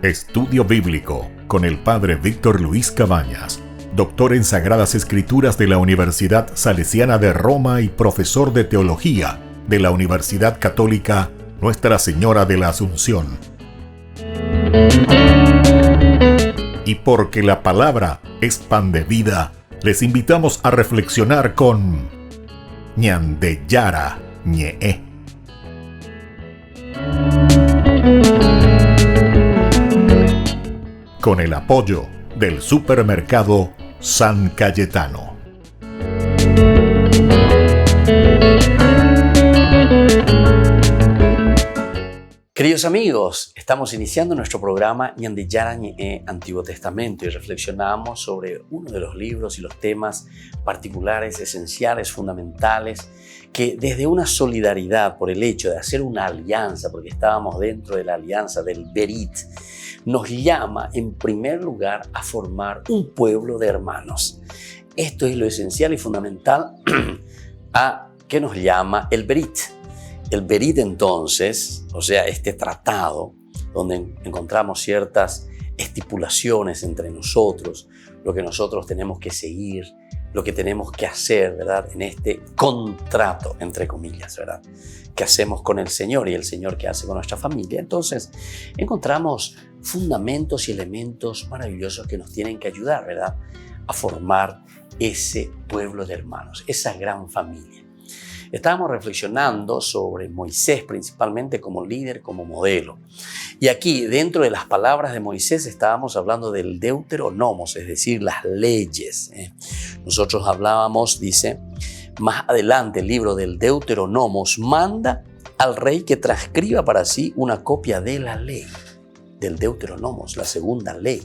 Estudio Bíblico con el Padre Víctor Luis Cabañas, doctor en Sagradas Escrituras de la Universidad Salesiana de Roma y profesor de Teología de la Universidad Católica Nuestra Señora de la Asunción. Y porque la palabra es pan de vida, les invitamos a reflexionar con Ñandeyara Ñe'e. Con el apoyo del supermercado San Cayetano. Queridos amigos, estamos iniciando nuestro programa Ñandeyara Ñe'e Antiguo Testamento y reflexionamos sobre uno de los libros y los temas particulares, esenciales, fundamentales, que desde una solidaridad por el hecho de hacer una alianza, porque estábamos dentro de la alianza del Berit, nos llama en primer lugar a formar un pueblo de hermanos. Esto es lo esencial y fundamental a que nos llama el Berit. El Berit entonces, o sea, este tratado donde encontramos ciertas estipulaciones entre nosotros, lo que nosotros tenemos que seguir, lo que tenemos que hacer, ¿verdad? En este contrato, entre comillas, ¿verdad? Que hacemos con el Señor y el Señor que hace con nuestra familia. Entonces, encontramos fundamentos y elementos maravillosos que nos tienen que ayudar, ¿verdad? A formar ese pueblo de hermanos, esa gran familia. Estábamos reflexionando sobre Moisés principalmente como líder, como modelo. Y aquí, dentro de las palabras de Moisés, estábamos hablando del Deuteronomos, es decir, las leyes. Nosotros hablábamos, dice, más adelante el libro del Deuteronomos manda al rey que transcriba para sí una copia de la ley, del Deuteronomos, la segunda ley.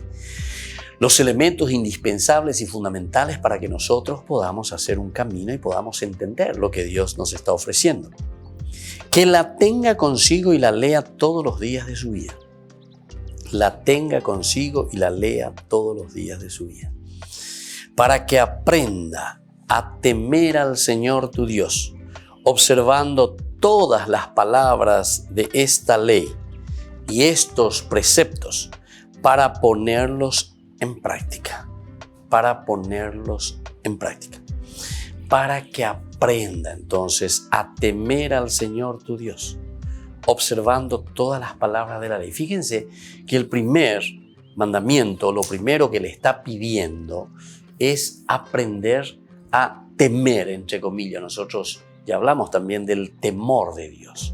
Los elementos indispensables y fundamentales para que nosotros podamos hacer un camino y podamos entender lo que Dios nos está ofreciendo. Que la tenga consigo y la lea todos los días de su vida. La tenga consigo y la lea todos los días de su vida. Para que aprenda a temer al Señor tu Dios, observando todas las palabras de esta ley y estos preceptos para ponerlos en práctica, para que aprenda entonces a temer al Señor tu Dios, observando todas las palabras de la ley. Fíjense que el primer mandamiento, lo primero que le está pidiendo es aprender a temer, entre comillas. Nosotros ya hablamos también del temor de Dios.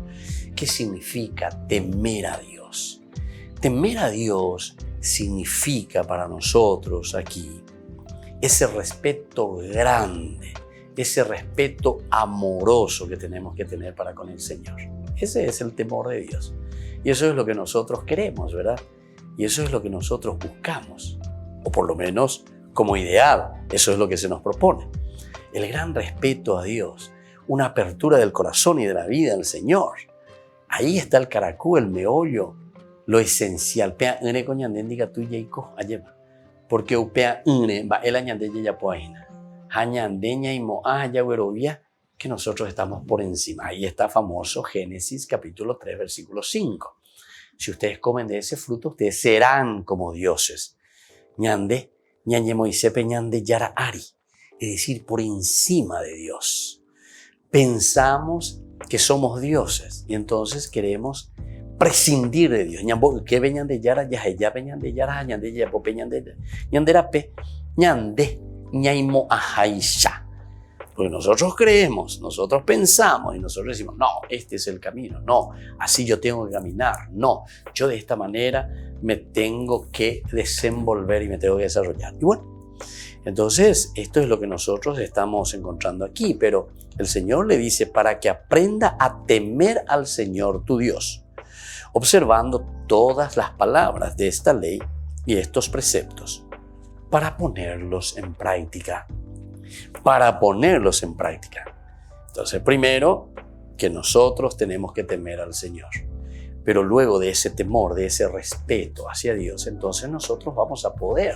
¿Qué significa temer a Dios? Temer a Dios significa para nosotros aquí ese respeto grande, ese respeto amoroso que tenemos que tener para con el Señor. Ese es el temor de Dios. Y eso es lo que nosotros queremos, ¿verdad? Y eso es lo que nosotros buscamos, o por lo menos como ideal, eso es lo que se nos propone. El gran respeto a Dios, una apertura del corazón y de la vida al Señor. Ahí está el caracú, el meollo, lo esencial. Porque upea va el añandella ya poaina. Añandeña y moa ya güerovia, que nosotros estamos por encima. Ahí está famoso Génesis capítulo 3 versículo 5. Si ustedes comen de ese fruto, ustedes serán como dioses. Ñande, ñañe moisepe ñande yara ari. Es decir, por encima de Dios. Pensamos que somos dioses y entonces queremos prescindir de Dios. Que veñan de yara, ya veñan de yara, ñande ya pope ñande ñanderape, ñande ñaimo ajaisha. Porque nosotros creemos, nosotros pensamos y nosotros decimos, no, este es el camino, no, así yo tengo que caminar, no, yo de esta manera me tengo que desenvolver y me tengo que desarrollar. Y bueno, entonces esto es lo que nosotros estamos encontrando aquí, pero el Señor le dice para que aprenda a temer al Señor tu Dios, observando todas las palabras de esta ley y estos preceptos para ponerlos en práctica. Entonces, primero, que nosotros tenemos que temer al Señor. Pero luego de ese temor, de ese respeto hacia Dios, entonces nosotros vamos a poder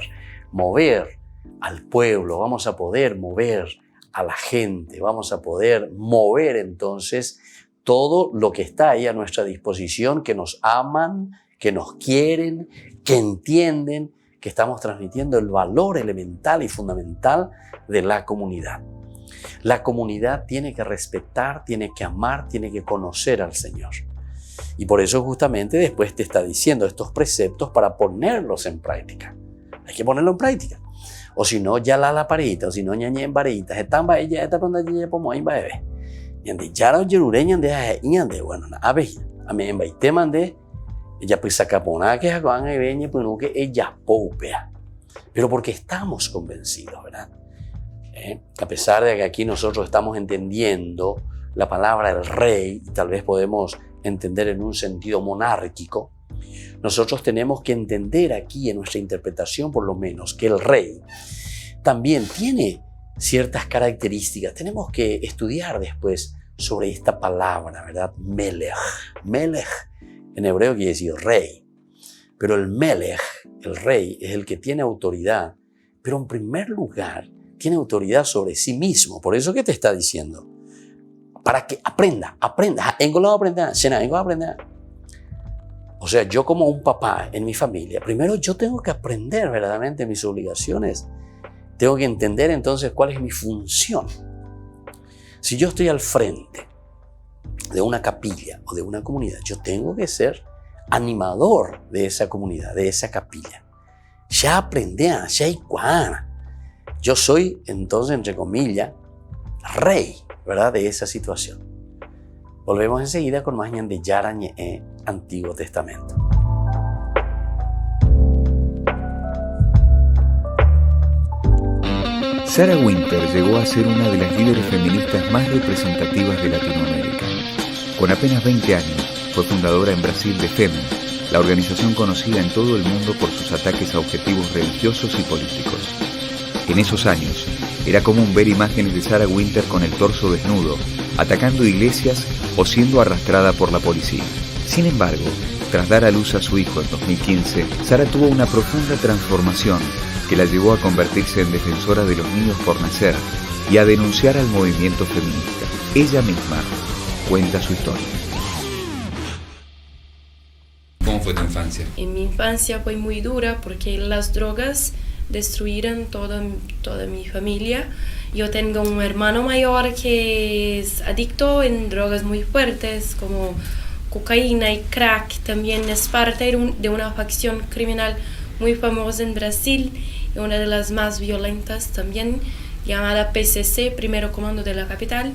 mover al pueblo, vamos a poder mover a la gente, vamos a poder mover entonces todo lo que está ahí a nuestra disposición, que nos aman, que nos quieren, que entienden que estamos transmitiendo el valor elemental y fundamental de la comunidad. La comunidad tiene que respetar, tiene que amar, tiene que conocer al Señor. Y por eso justamente después te está diciendo estos preceptos para ponerlos en práctica. Hay que ponerlo en práctica. O si no, ya la parita, o si no, ñañe en varita. Están va ella, esta panda ya pomo ahí va bebé. Ñande ya la yerureña de ñande, bueno, a ver, a mí en baite mande, ella pues saca pona que hagan y veñe, pues no que ella popea. Pero porque estamos convencidos, ¿verdad? A pesar de que aquí nosotros estamos entendiendo la palabra del rey, y tal vez podemos entender en un sentido monárquico, nosotros tenemos que entender aquí en nuestra interpretación por lo menos que el rey también tiene ciertas características. Tenemos que estudiar después sobre esta palabra, ¿verdad? Melech. Melech en hebreo quiere decir rey, pero el Melech, el rey, es el que tiene autoridad, pero en primer lugar tiene autoridad sobre sí mismo. Por eso que te está diciendo, para que aprenda. O sea, yo como un papá en mi familia, primero yo tengo que aprender verdaderamente mis obligaciones. Tengo que entender entonces cuál es mi función. Si yo estoy al frente de una capilla o de una comunidad, yo tengo que ser animador de esa comunidad, de esa capilla. Ya aprendí, ya iguana. Yo soy entonces, entre comillas, rey, ¿verdad?, de esa situación. Volvemos enseguida con más de Yarañe Antiguo Testamento. Sarah Winter llegó a ser una de las líderes feministas más representativas de Latinoamérica. Con apenas 20 años, fue fundadora en Brasil de FEMEN, la organización conocida en todo el mundo por sus ataques a objetivos religiosos y políticos. En esos años, era común ver imágenes de Sarah Winter con el torso desnudo, atacando iglesias o siendo arrastrada por la policía. Sin embargo, tras dar a luz a su hijo en 2015, Sarah tuvo una profunda transformación que la llevó a convertirse en defensora de los niños por nacer y a denunciar al movimiento feminista. Ella misma cuenta su historia. ¿Cómo fue tu infancia? En mi infancia fue muy dura porque las drogas destruyeron toda mi familia. Yo tengo un hermano mayor que es adicto en drogas muy fuertes como cocaína y crack. También es parte de una facción criminal muy famosa en Brasil y una de las más violentas también, llamada PCC, Primero Comando de la Capital.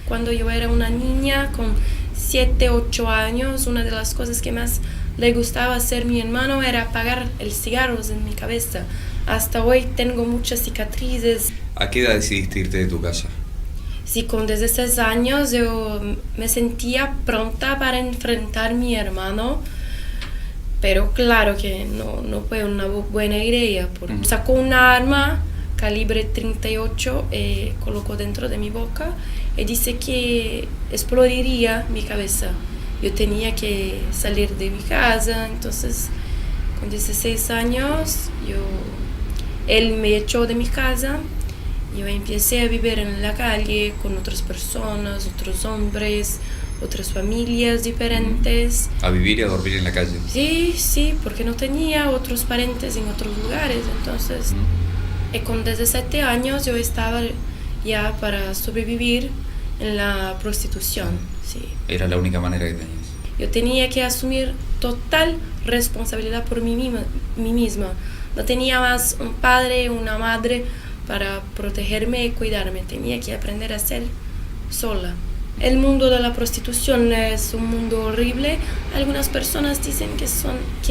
Cuando yo era una niña con 7, 8 años, una de las cosas que más le gustaba hacer a mi hermano era apagar el cigarro en mi cabeza. Hasta hoy tengo muchas cicatrices. ¿A qué edad decidiste irte de tu casa? Sí, con 16 años yo me sentía pronta para enfrentar a mi hermano, pero claro que no fue una buena idea. Sacó una arma calibre 38 y colocó dentro de mi boca y dice que explotaría mi cabeza. Yo tenía que salir de mi casa, entonces con 16 años él me echó de mi casa. Yo empecé a vivir en la calle con otras personas, otros hombres, otras familias diferentes. ¿A vivir y a dormir en la calle? Sí, porque no tenía otros parientes en otros lugares. Entonces, y con 17 años yo estaba ya para sobrevivir en la prostitución. Sí. Era la única manera que tenías. Yo tenía que asumir total responsabilidad por mí misma. No tenía más un padre, una madre para protegerme y cuidarme. Tenía que aprender a ser sola. El mundo de la prostitución es un mundo horrible. Algunas personas dicen que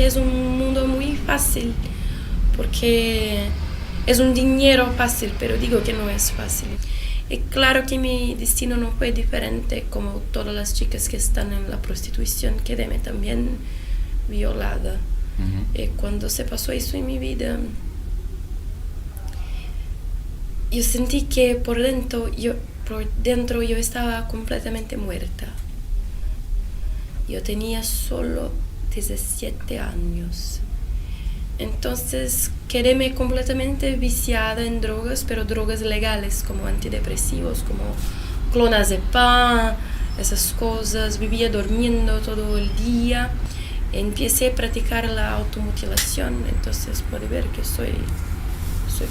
es un mundo muy fácil porque es un dinero fácil, pero digo que no es fácil. Y claro que mi destino no fue diferente como todas las chicas que están en la prostitución. Quedé también violada. Y cuando se pasó eso en mi vida, yo sentí que por dentro yo estaba completamente muerta. Yo tenía solo 17 años. Entonces quedé completamente viciada en drogas, pero drogas legales como antidepresivos, como clonazepam, esas cosas, vivía durmiendo todo el día. Empecé a practicar la automutilación, entonces puede ver que soy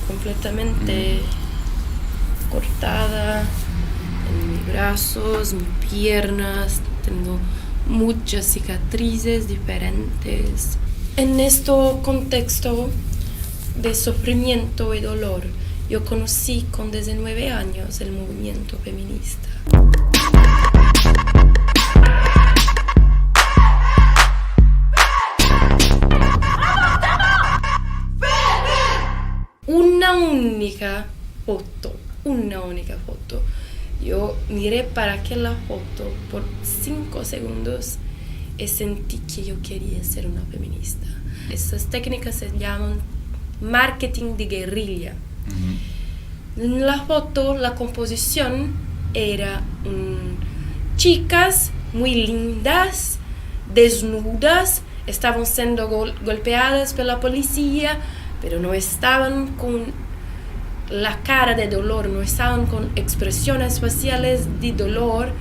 completamente cortada en mis brazos, mis piernas, tengo muchas cicatrices diferentes. En este contexto de sufrimiento y dolor, yo conocí con 19 años el movimiento feminista. Una única foto. Yo miré para aquella foto por 5 segundos y sentí que yo quería ser una feminista. Esas técnicas se llaman marketing de guerrilla. En la foto, la composición era chicas muy lindas, desnudas, estaban siendo golpeadas por la policía, pero no estaban con la cara de dolor, no estaban con expresiones faciales de dolor,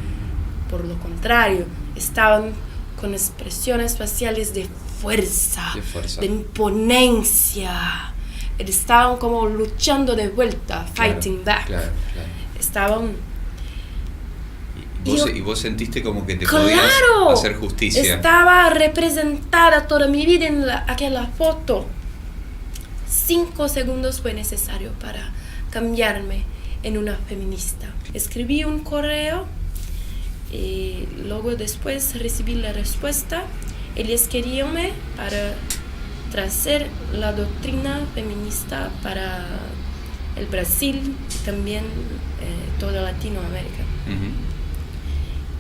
por lo contrario, estaban con expresiones faciales de fuerza, de imponencia, estaban como luchando de vuelta, fighting back. Claro. Estaban... ¿Y vos sentiste como que te podías hacer justicia? Estaba representada toda mi vida en aquella foto. 5 segundos fue necesario para cambiarme en una feminista. Escribí un correo y luego después recibí la respuesta. Ellos querían para traer la doctrina feminista para el Brasil y también toda Latinoamérica.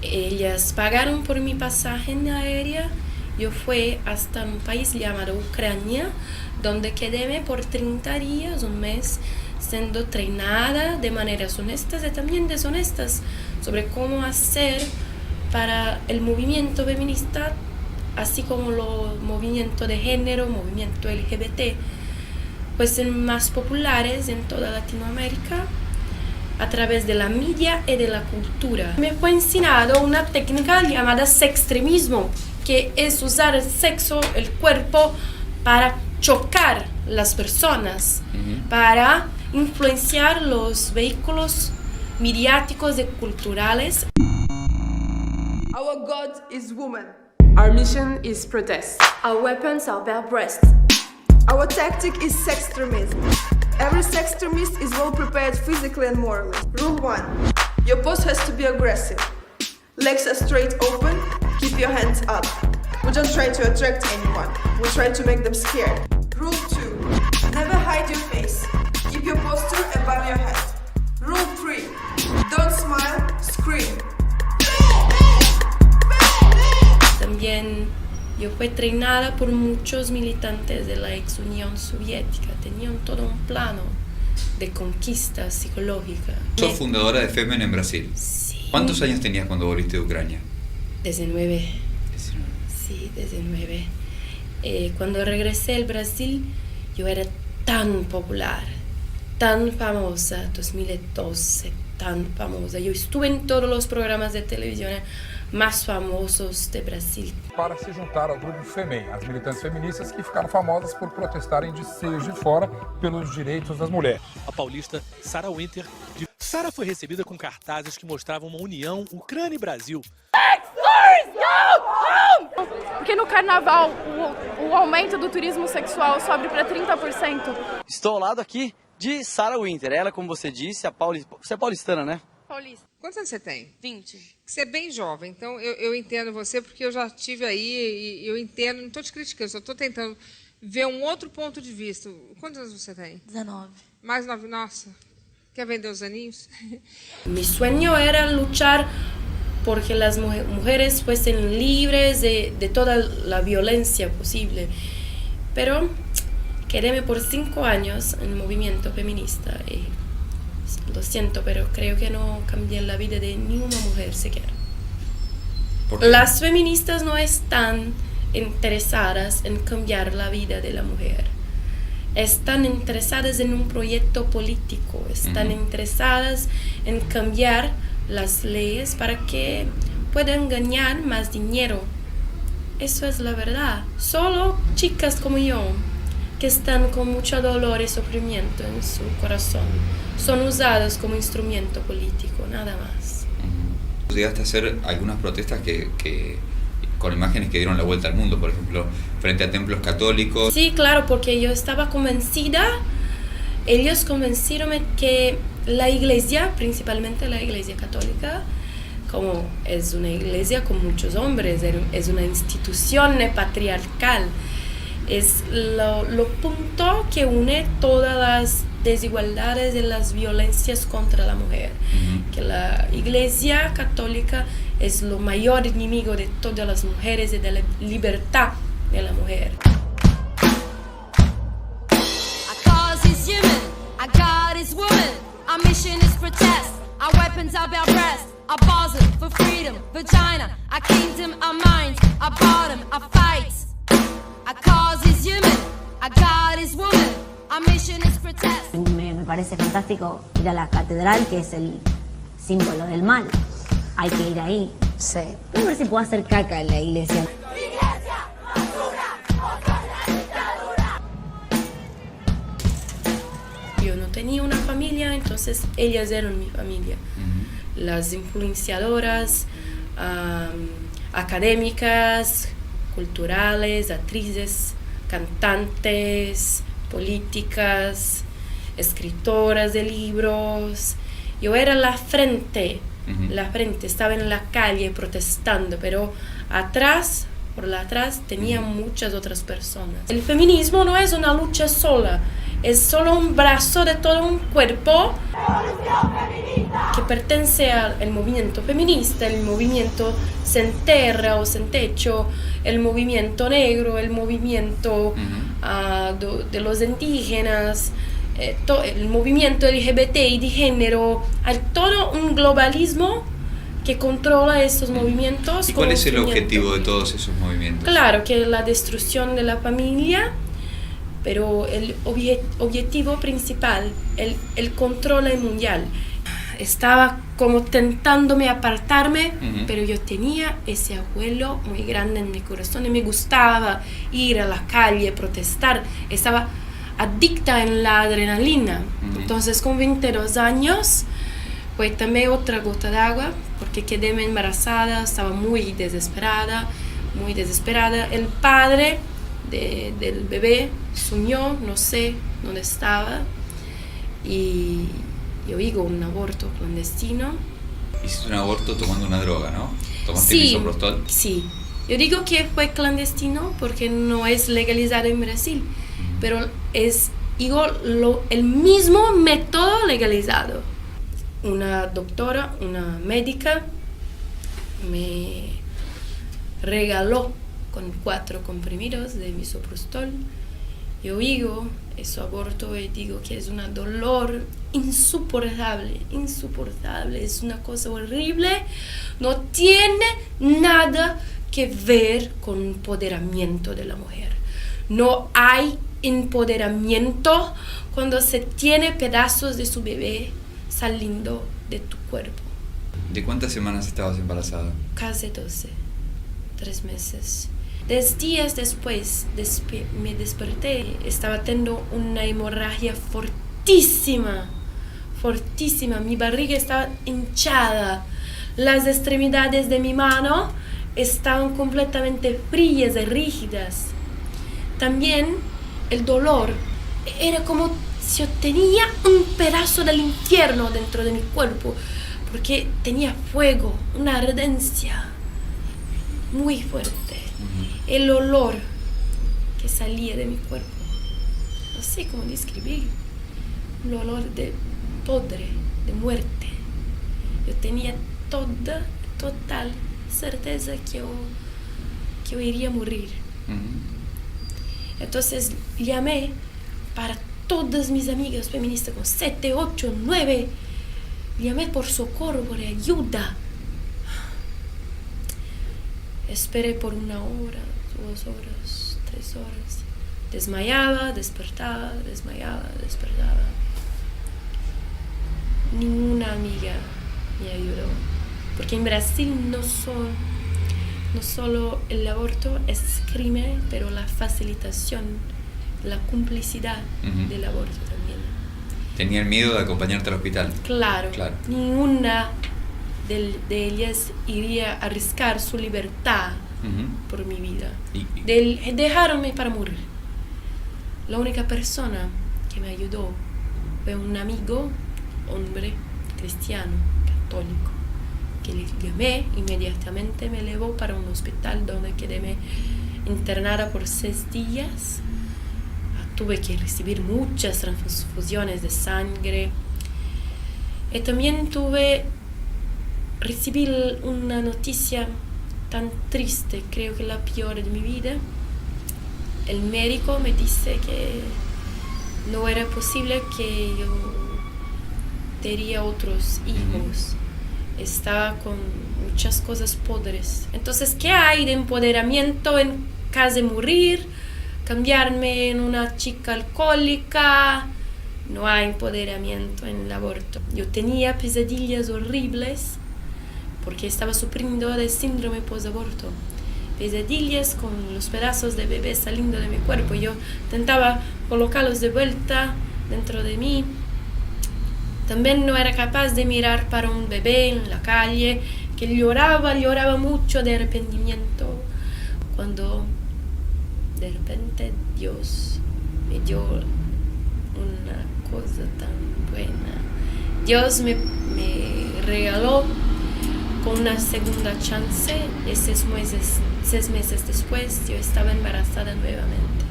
Ellas pagaron por mi pasaje aérea. Yo fui hasta un país llamado Ucrania, donde quedé por 30 días, un mes, siendo entrenada de maneras honestas y también deshonestas sobre cómo hacer para el movimiento feminista, así como los movimientos de género, movimiento LGBT, pues ser más populares en toda Latinoamérica a través de la media y de la cultura. Me fue enseñado una técnica llamada sextremismo, que es usar el sexo, el cuerpo, para chocar las personas, para influenciar los vehículos mediáticos y culturales. Our God is woman. Our mission is protest. Our weapons are bare breasts. Our tactic is sextremism. Every sextremist is well prepared physically and morally. Rule 1. Your pose has to be aggressive. Legs are straight open, keep your hands up. We don't try to attract anyone, we try to make them scared. Rule 2. Never hide your face. Keep your posture above your head. Rule 3. Don't smile, scream. También yo fui entrenada por muchos militantes de la ex Unión Soviética. Tenían todo un plano de conquista psicológica. ¿Sos fundadora de Femen en Brasil? Sí. ¿Cuántos años tenías cuando volviste de Ucrania? 19. Sí, 19. Cuando regresé al Brasil, yo era tan popular, tan famosa, 2012, tan famosa. Yo estuve en todos los programas de televisión mais famosos de Brasil. Para se juntar ao grupo FEMEN, as militantes feministas que ficaram famosas por protestarem de Juiz de Fora pelos direitos das mulheres. A paulista Sarah Winter. Sarah foi recebida com cartazes que mostravam uma união Ucrânia e Brasil. Porque no carnaval o aumento do turismo sexual sobe para 30%. Estou ao lado aqui de Sarah Winter. Ela, como você disse, você é paulistana, né? Paulista. Quantos anos você tem? 20. Você é bem jovem, então eu entendo você, porque eu já estive aí e eu entendo, não estou te criticando, só estou tentando ver um outro ponto de vista. Quantos anos você tem? 19. Mais 9, nossa. Quer vender os aninhos? Mi sueño era luchar porque las mujeres fuesen libres de toda la violencia posible. Pero quedé por 5 años en el movimiento feminista y lo siento, pero creo que no cambié la vida de ninguna mujer siquiera. Las feministas no están interesadas en cambiar la vida de la mujer. Están interesadas en un proyecto político, están interesadas en cambiar las leyes para que pueden ganar más dinero. Eso es la verdad. Solo chicas como yo, que están con mucho dolor y sufrimiento en su corazón, son usadas como instrumento político, nada más. Llegaste a hacer algunas protestas que con imágenes que dieron la vuelta al mundo, por ejemplo, frente a templos católicos. Sí, claro, porque yo estaba convencida, ellos convencieron que la iglesia, principalmente la iglesia católica, como es una iglesia con muchos hombres, es una institución patriarcal, es lo punto que une todas las desigualdades y las violencias contra la mujer. Que la iglesia católica es lo mayor enemigo de todas las mujeres y de la libertad de la mujer. Our cause is human, our God is woman, our mission is protest, our weapons are our breast, our bosom for freedom, vagina, our kingdom, our minds, our bottom, our fights. Our cause is human, our God is woman, our mission is protest. Me parece fantástico ir a la catedral, que es el símbolo del mal. Hay que ir ahí. Sí. Voy a ver si puedo hacer caca en la iglesia. Yo no tenía una familia, entonces ellas eran mi familia. Las influenciadoras, académicas, culturales, actrices, cantantes, políticas, escritoras de libros. Yo era la frente, estaba en la calle protestando, pero por atrás tenía muchas otras personas. El feminismo no es una lucha sola, es solo un brazo de todo un cuerpo que pertenece al movimiento feminista, el movimiento sin tierra o sin techo, el movimiento negro, el movimiento de los indígenas, el movimiento LGBT y de género. Hay todo un globalismo que controla estos movimientos. ¿Y cuál es el objetivo de todos esos movimientos? Claro, que es la destrucción de la familia, pero el objetivo principal, el control mundial. Estaba como tentándome apartarme, pero yo tenía ese abuelo muy grande en mi corazón y me gustaba ir a la calle, protestar. Estaba adicta en la adrenalina. Entonces con 22 años pues tomé otra gota de agua porque quedé embarazada, estaba muy desesperada. El padre del bebé soñó, no sé dónde estaba, y yo hice un aborto clandestino. Hiciste un aborto tomando una droga, ¿no? ¿Tomaste misoprostol? Sí. Yo digo que fue clandestino porque no es legalizado en Brasil, pero es el mismo método legalizado. Una doctora, una médica, me regaló con 4 comprimidos de misoprostol. Yo digo ese aborto y digo que es un dolor insoportable, es una cosa horrible, no tiene nada que ver con empoderamiento de la mujer. No hay empoderamiento cuando se tiene pedazos de su bebé saliendo de tu cuerpo. ¿De cuántas semanas estabas embarazada? Casi 12, 3 meses. 10 días después me desperté, estaba teniendo una hemorragia fortísima, mi barriga estaba hinchada, las extremidades de mi mano estaban completamente frías y rígidas. También el dolor era como si yo tenía un pedazo del infierno dentro de mi cuerpo, porque tenía fuego, una ardencia muy fuerte. El olor que salía de mi cuerpo, no sé cómo describir, un olor de podre, de muerte. Yo tenía total certeza que yo iría a morir. Entonces llamé para todas mis amigas feministas con 7, 8, 9, llamé por socorro, por ayuda. Esperé por 1 hora, 2 horas, 3 horas. Desmayaba, despertaba. Ninguna amiga me ayudó. Porque en Brasil no solo el aborto es crimen, pero la facilitación, la complicidad del aborto también. ¿Tenían miedo de acompañarte al hospital? Claro. Ninguna de ellas iría a arriesgar su libertad por mi vida. Dejaronme para morir. La única persona que me ayudó fue un amigo, hombre cristiano, católico, que le llamé inmediatamente, me llevó para un hospital donde quedé internada por 6 días. Tuve que recibir muchas transfusiones de sangre. Y también recibí una noticia tan triste, creo que la peor de mi vida. El médico me dice que no era posible que yo tendría otros hijos. Estaba con muchas cosas podres. Entonces, ¿qué hay de empoderamiento en caso de morir? Cambiarme en una chica alcohólica. No hay empoderamiento en el aborto. Yo tenía pesadillas horribles porque estaba sufriendo de síndrome post-aborto. Pesadillas con los pedazos de bebé saliendo de mi cuerpo. Yo intentaba colocarlos de vuelta dentro de mí. También no era capaz de mirar para un bebé en la calle que lloraba mucho de arrepentimiento. Cuando de repente Dios me dio una cosa tan buena. Dios me regaló con una segunda chance y 6 meses después yo estaba embarazada nuevamente.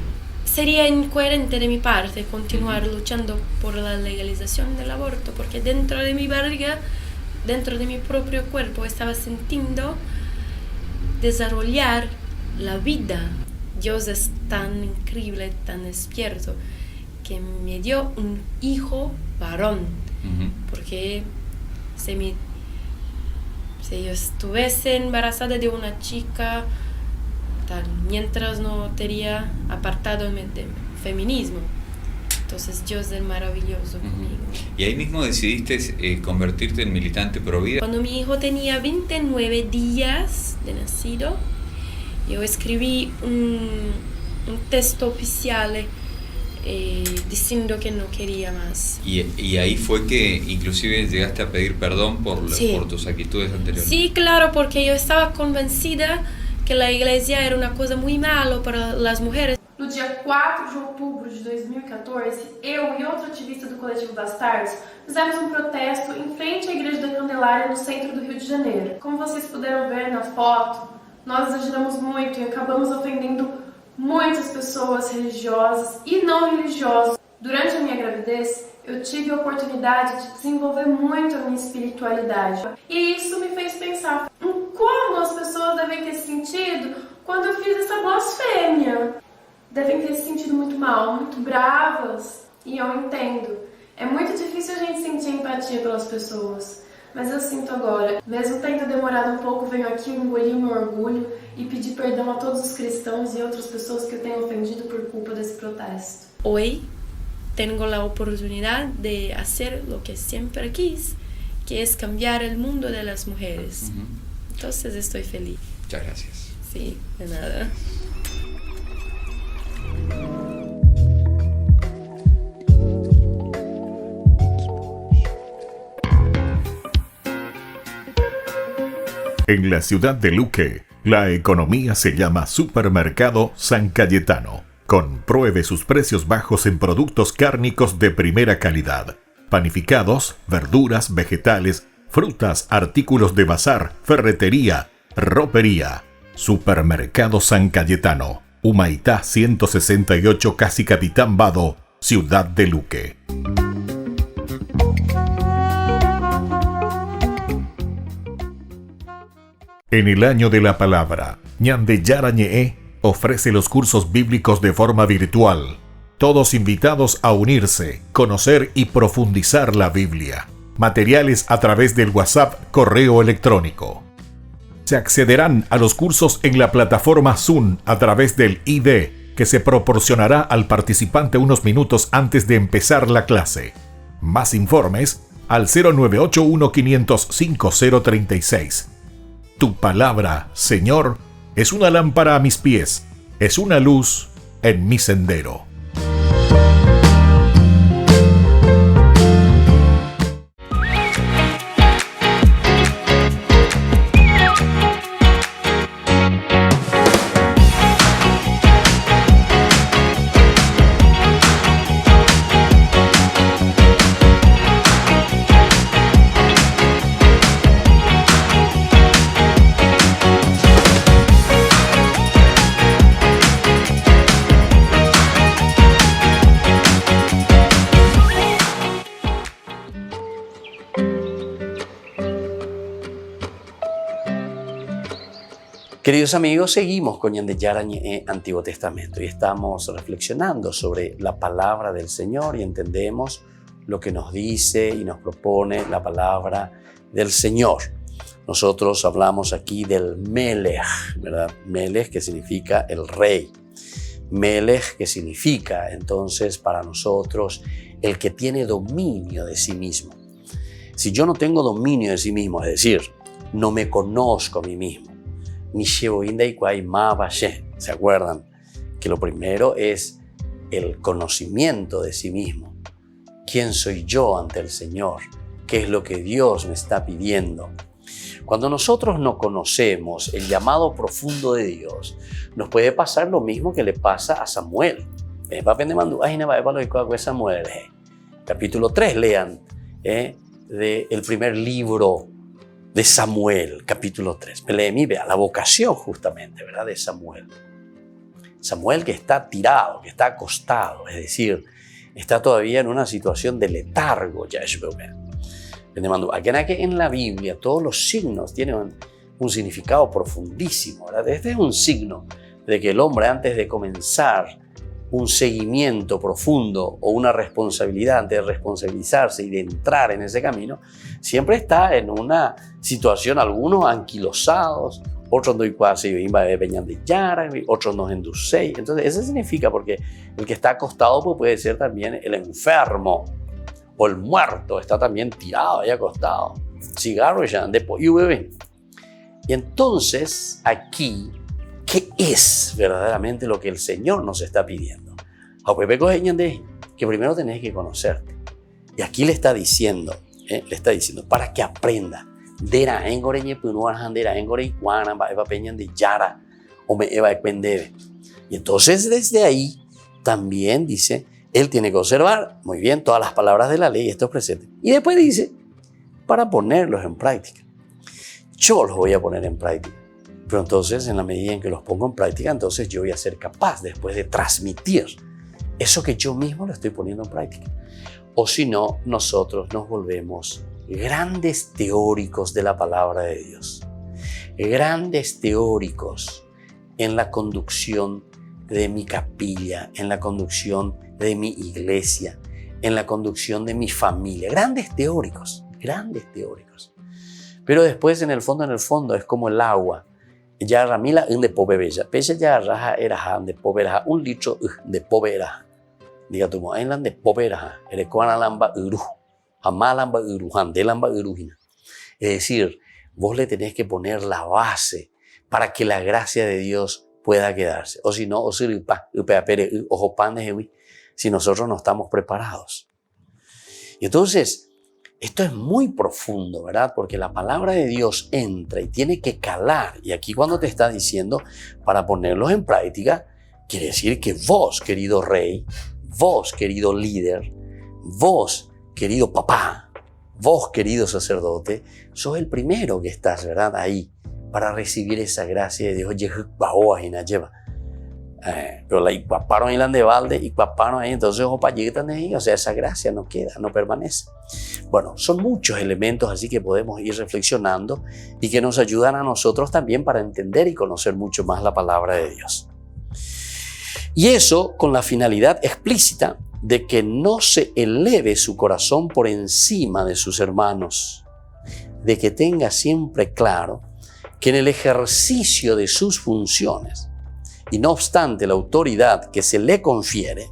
Sería incoherente de mi parte continuar luchando por la legalización del aborto, porque dentro de mi barriga, dentro de mi propio cuerpo, estaba sintiendo desarrollar la vida. Dios es tan increíble, tan despierto, que me dio un hijo varón. Porque si yo estuviese embarazada de una chica, mientras no tenía apartado del feminismo. Entonces Dios es maravilloso conmigo. ¿Y ahí mismo decidiste convertirte en militante pro vida? Cuando mi hijo tenía 29 días de nacido, yo escribí un texto oficial diciendo que no quería más. ¿Y ahí fue que inclusive llegaste a pedir perdón por tus actitudes anteriores? Sí, claro, porque yo estaba convencida que la iglesia era una cosa muy mala para las mujeres. No dia 4 de outubro de 2014, eu e outro ativista do Coletivo Bastardos fizemos um protesto em frente à Igreja da Candelária, no centro do Rio de Janeiro. Como vocês puderam ver na foto, nós exageramos muito e acabamos ofendendo muitas pessoas religiosas e não religiosas. Durante a minha gravidez, eu tive a oportunidade de desenvolver muito a minha espiritualidade. E isso me fez pensar em como as pessoas devem ter se sentido quando eu fiz essa blasfêmia. Devem ter se sentido muito mal, muito bravas. E eu entendo. É muito difícil a gente sentir empatia pelas pessoas. Mas eu sinto agora. Mesmo tendo demorado um pouco, venho aqui engolir meu orgulho e pedir perdão a todos os cristãos e outras pessoas que eu tenho ofendido por culpa desse protesto. Hoy tengo la oportunidad de hacer lo que siempre quise, que es cambiar el mundo de las mujeres. Entonces estoy feliz. Muchas gracias. Sí, de nada. En la ciudad de Luque, la economía se llama Supermercado San Cayetano. Compruebe sus precios bajos en productos cárnicos de primera calidad. Panificados, verduras, vegetales, frutas, artículos de bazar, ferretería, ropería. Supermercado San Cayetano. Humaitá 168, casi Capitán Vado, ciudad de Luque. En el año de la palabra, Ñande Yarañe ofrece los cursos bíblicos de forma virtual. Todos invitados a unirse, conocer y profundizar la Biblia. Materiales a través del WhatsApp, correo electrónico. Se accederán a los cursos en la plataforma Zoom a través del ID, que se proporcionará al participante unos minutos antes de empezar la clase. Más informes al 0981-500-5036. Tu palabra, Señor, es una lámpara a mis pies, es una luz en mi sendero. Queridos amigos, seguimos con Ñandeyarañe Antiguo Testamento y estamos reflexionando sobre la palabra del Señor y entendemos lo que nos dice y nos propone la palabra del Señor. Nosotros hablamos aquí del Melech, ¿verdad? Melech, que significa el rey. Melech, que significa entonces para nosotros el que tiene dominio de sí mismo. Si yo no tengo dominio de sí mismo, es decir, no me conozco a mí mismo, ¿se acuerdan? Que lo primero es el conocimiento de sí mismo. ¿Quién soy yo ante el Señor? ¿Qué es lo que Dios me está pidiendo? Cuando nosotros no conocemos el llamado profundo de Dios, nos puede pasar lo mismo que le pasa a Samuel. Capítulo 3, lean del primer libro de Samuel, capítulo 3. Vea la vocación justamente, ¿verdad? De Samuel. Samuel que está tirado, que está acostado, es decir, está todavía en una situación de letargo. En la Biblia todos los signos tienen un significado profundísimo, ¿verdad? Este es un signo de que el hombre, antes de comenzar un seguimiento profundo o una responsabilidad, antes de responsabilizarse y de entrar en ese camino, siempre está en una situación, algunos anquilosados, otros no otros no endulcei. Entonces eso significa, porque el que está acostado pues puede ser también el enfermo o el muerto, está también tirado ahí acostado, cigarro y ya y bebé. Y entonces aquí, ¿qué es verdaderamente lo que el Señor nos está pidiendo? Que primero tenés que conocerte. Y aquí le está diciendo para que aprenda. Y entonces desde ahí también dice, él tiene que observar muy bien todas las palabras de la ley, estos presentes. Y después dice, para ponerlos en práctica. Yo los voy a poner en práctica. Pero entonces, en la medida en que los pongo en práctica, entonces yo voy a ser capaz después de transmitir eso que yo mismo lo estoy poniendo en práctica. O si no, nosotros nos volvemos grandes teóricos de la palabra de Dios. Grandes teóricos en la conducción de mi capilla, en la conducción de mi iglesia, en la conducción de mi familia. Grandes teóricos. Pero después, en el fondo, es como el agua. Ya ramila de pobebella. Pese ya raja era de poberaja. 1 litro de poberaja. Diga tu modo, de poberaja. Erecuana lamba uru. Amalamba uru. Handelamba urujina. Es decir, vos le tenés que poner la base para que la gracia de Dios pueda quedarse. O si no, si nosotros no estamos preparados. Y entonces, esto es muy profundo, ¿verdad? Porque la palabra de Dios entra y tiene que calar. Y aquí cuando te está diciendo para ponerlos en práctica, quiere decir que vos, querido rey, vos, querido líder, vos, querido papá, vos, querido sacerdote, sos el primero que estás, ¿verdad? Ahí para recibir esa gracia de Dios. Pero la iguaparon en la de balde, iguaparon ahí, entonces o sea, esa gracia no queda, no permanece. Bueno, son muchos elementos así que podemos ir reflexionando y que nos ayudan a nosotros también para entender y conocer mucho más la palabra de Dios. Y eso con la finalidad explícita de que no se eleve su corazón por encima de sus hermanos, de que tenga siempre claro que en el ejercicio de sus funciones, y no obstante la autoridad que se le confiere,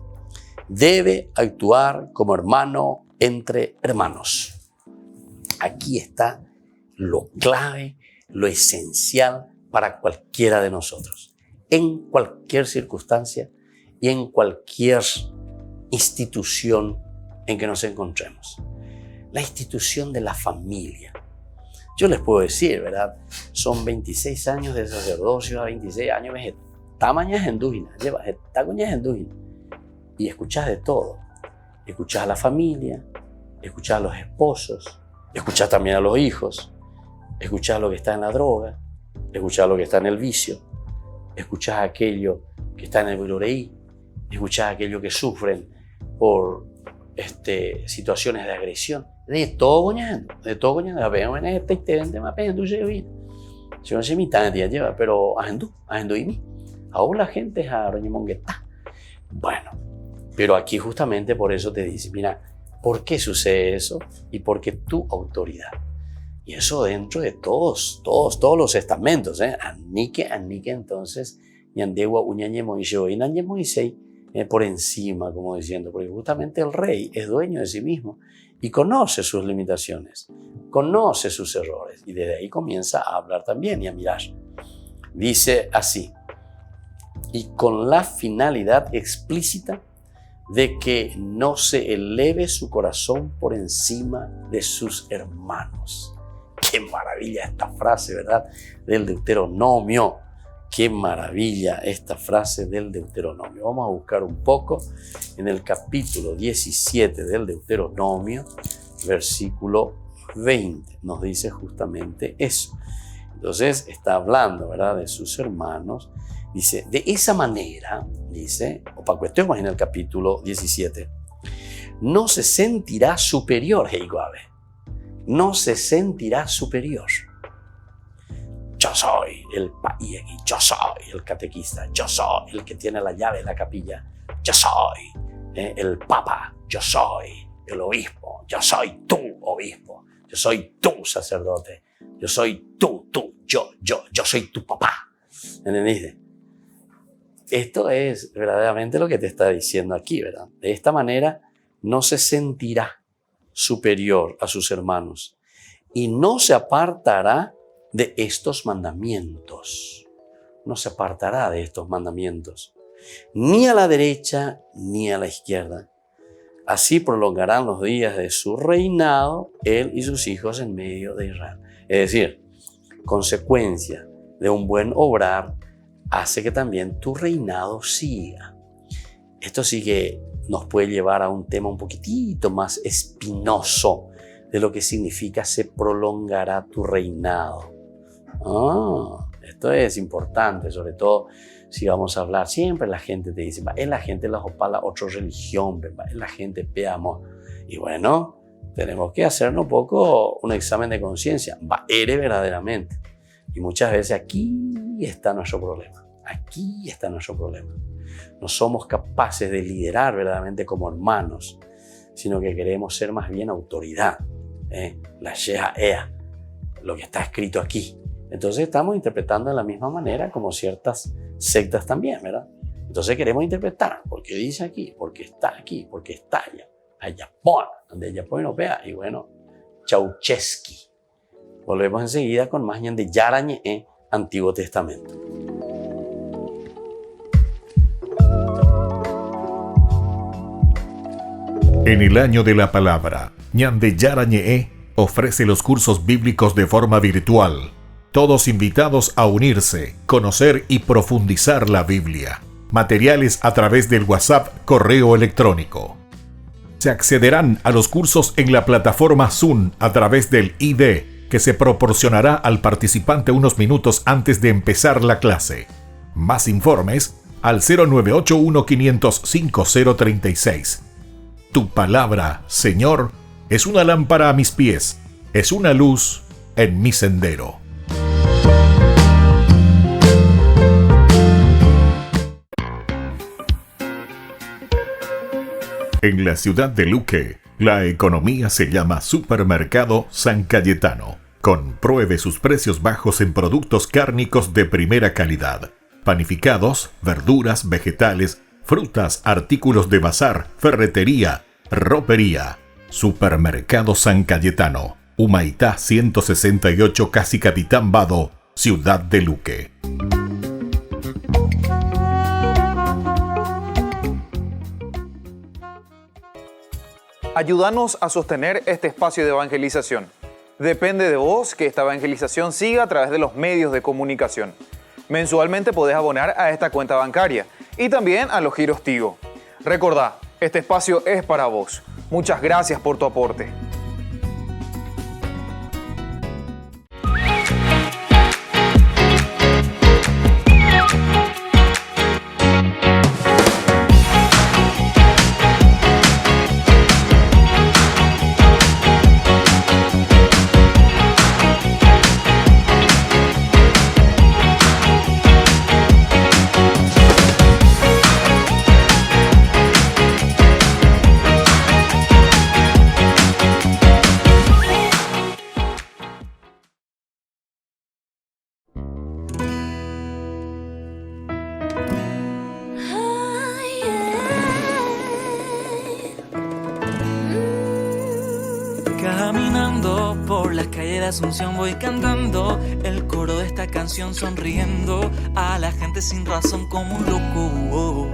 debe actuar como hermano entre hermanos. aquí está lo clave, lo esencial para cualquiera de nosotros, en cualquier circunstancia y en cualquier institución en que nos encontremos. La institución de la familia. Yo les puedo decir, ¿verdad? Son 26 años de sacerdocio, a 26 años tamañas endúginas, lleva tacoñas endúginas. Y escuchás de todo. Escuchás a la familia, escuchás a los esposos, escuchás también a los hijos, escuchás lo que está en la droga, escuchás lo que está en el vicio, escuchás aquello que está en el viloreí, escuchás aquello que sufren por situaciones de agresión. De todo goñando, apenas este intento, apenas tú llevas. Yo no sé mi tan día lleva, pero agendú y mí. Ahora la gente es a roñimongueta. Bueno, pero aquí justamente por eso te dice, mira, ¿por qué sucede eso? Y porque tu autoridad. Y eso dentro de todos los estamentos, Anique, entonces, ñandegua, uñañemo y yo, y nañemo y sei, por encima, como diciendo, porque justamente el rey es dueño de sí mismo y conoce sus limitaciones, conoce sus errores, y desde ahí comienza a hablar también y a mirar. Dice así, y con la finalidad explícita de que no se eleve su corazón por encima de sus hermanos. Qué maravilla esta frase, ¿verdad? Del Deuteronomio. Qué maravilla esta frase del Deuteronomio. Vamos a buscar un poco en el capítulo 17 del Deuteronomio, versículo 20. Nos dice justamente eso. Entonces está hablando, ¿verdad?, de sus hermanos. Dice, de esa manera, dice, opacuestemos en el capítulo 17, no se sentirá superior, Heigoabe. No se sentirá superior. Yo soy el païegui, yo soy el catequista, yo soy el que tiene la llave de la capilla, yo soy el papa, yo soy el obispo, yo soy tu obispo, yo soy tu sacerdote, yo soy yo soy tu papá. ¿Entendiste? Esto es verdaderamente lo que te está diciendo aquí, ¿verdad? De esta manera no se sentirá superior a sus hermanos y no se apartará de estos mandamientos. No se apartará de estos mandamientos, ni a la derecha ni a la izquierda. Así prolongarán los días de su reinado, él y sus hijos en medio de Israel. Es decir, consecuencia de un buen obrar hace que también tu reinado siga. Esto sí que nos puede llevar a un tema un poquitito más espinoso de lo que significa se prolongará tu reinado. Esto es importante, sobre todo si vamos a hablar. Siempre la gente te dice, es la gente la opala otra religión, es la gente peamos. Y bueno, tenemos que hacernos un poco un examen de conciencia. Eres verdaderamente. Y muchas veces aquí está nuestro problema. Aquí está nuestro problema. No somos capaces de liderar verdaderamente como hermanos, sino que queremos ser más bien autoridad. La Sheha Ea, lo que está escrito aquí. Entonces estamos interpretando de la misma manera como ciertas sectas también, ¿verdad? Entonces queremos interpretar, porque dice aquí, porque está allá. Allá, donde ella puede no vea. Y bueno, Chauchesky. Volvemos enseguida con más de Yarañe, Antiguo Testamento. En el año de la palabra, Ñande Yarañe ofrece los cursos bíblicos de forma virtual. Todos invitados a unirse, conocer y profundizar la Biblia. Materiales a través del WhatsApp, correo electrónico. Se accederán a los cursos en la plataforma Zoom a través del ID que se proporcionará al participante unos minutos antes de empezar la clase. Más informes al 0981-500-5036. Tu palabra, Señor, es una lámpara a mis pies, es una luz en mi sendero. En la ciudad de Luque, la economía se llama Supermercado San Cayetano. Compruebe sus precios bajos en productos cárnicos de primera calidad. Panificados, verduras, vegetales, frutas, artículos de bazar, ferretería, ropería. Supermercado San Cayetano. Humaitá 168, casi Capitán Vado, Ciudad de Luque. Ayúdanos a sostener este espacio de evangelización. Depende de vos que esta evangelización siga a través de los medios de comunicación. Mensualmente podés abonar a esta cuenta bancaria y también a los giros Tigo. Recordá, este espacio es para vos. Muchas gracias por tu aporte. Caminando por las calles de Asunción voy cantando el coro de esta canción, sonriendo a la gente sin razón como un loco.